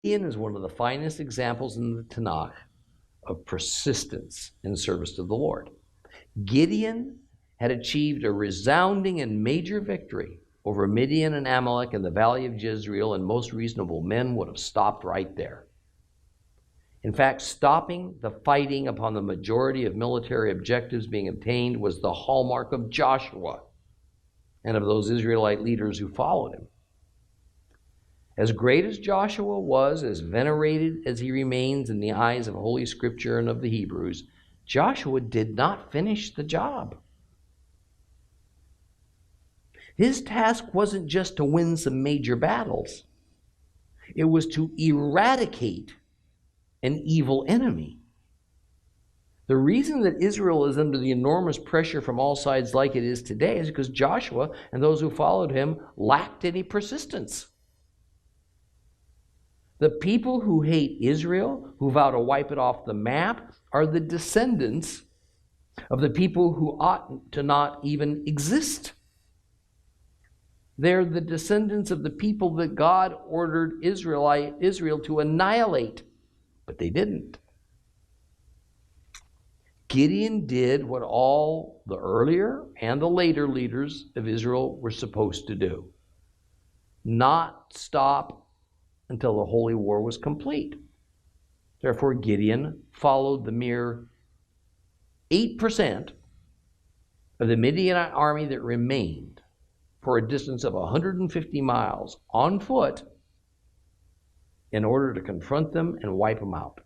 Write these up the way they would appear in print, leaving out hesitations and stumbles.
Gideon is one of the finest examples in the Tanakh of persistence in service to the Lord. Gideon had achieved a resounding and major victory over Midian and Amalek in the valley of Jezreel, and most reasonable men would have stopped right there. In fact, stopping the fighting upon the majority of military objectives being obtained was the hallmark of Joshua and of those Israelite leaders who followed him. As great as Joshua was, as venerated as he remains in the eyes of Holy Scripture and of the Hebrews, Joshua did not finish the job. His task wasn't just to win some major battles. It was to eradicate an evil enemy. The reason that Israel is under the enormous pressure from all sides like it is today is because Joshua and those who followed him lacked any persistence. The people who hate Israel, who vow to wipe it off the map, are the descendants of the people who ought to not even exist. They're the descendants of the people that God ordered Israel to annihilate, but they didn't. Gideon did what all the earlier and the later leaders of Israel were supposed to do: not stop until the holy war was complete. Therefore, Gideon followed the mere 8% of the Midianite army that remained for a distance of 150 miles on foot in order to confront them and wipe them out.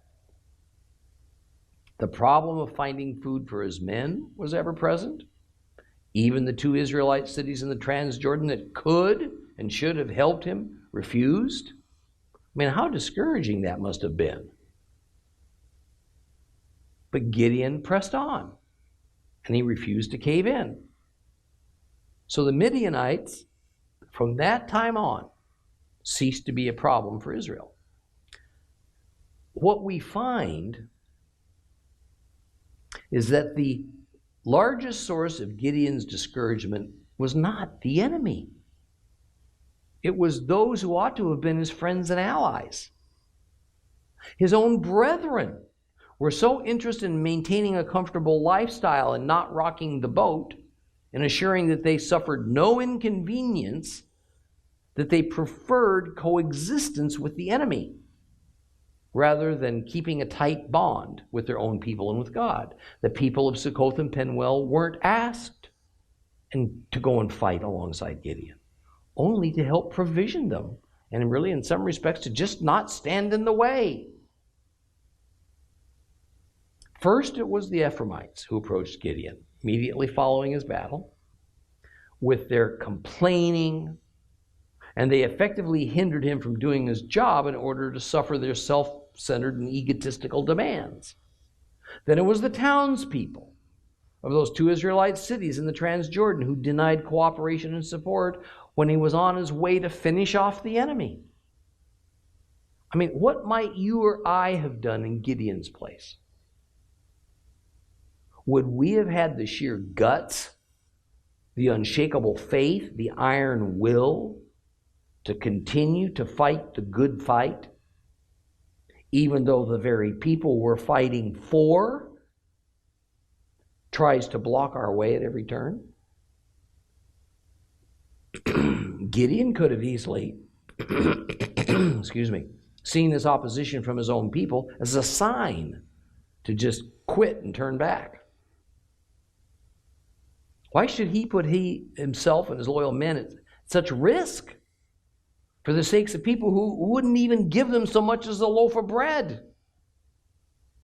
The problem of finding food for his men was ever present. Even the 2 Israelite cities in the Transjordan that could and should have helped him refused. I mean, how discouraging that must have been. But Gideon pressed on, and he refused to cave in. So the Midianites, from that time on, ceased to be a problem for Israel. What we find is that the largest source of Gideon's discouragement was not the enemy. It was those who ought to have been his friends and allies. His own brethren were so interested in maintaining a comfortable lifestyle and not rocking the boat and assuring that they suffered no inconvenience that they preferred coexistence with the enemy rather than keeping a tight bond with their own people and with God. The people of Succoth and Penuel weren't asked to go and fight alongside Gideon, only to help provision them, and really in some respects to just not stand in the way. First, it was the Ephraimites who approached Gideon immediately following his battle with their complaining, and they effectively hindered him from doing his job in order to suffer their self-centered and egotistical demands. Then it was the townspeople of those 2 Israelite cities in the Transjordan who denied cooperation and support when he was on his way to finish off the enemy. I mean, what might you or I have done in Gideon's place? Would we have had the sheer guts, the unshakable faith, the iron will to continue to fight the good fight, even though the very people we're fighting for tries to block our way at every turn? Gideon could have easily seen this opposition from his own people as a sign to just quit and turn back. Why should he put himself and his loyal men at such risk for the sakes of people who wouldn't even give them so much as a loaf of bread?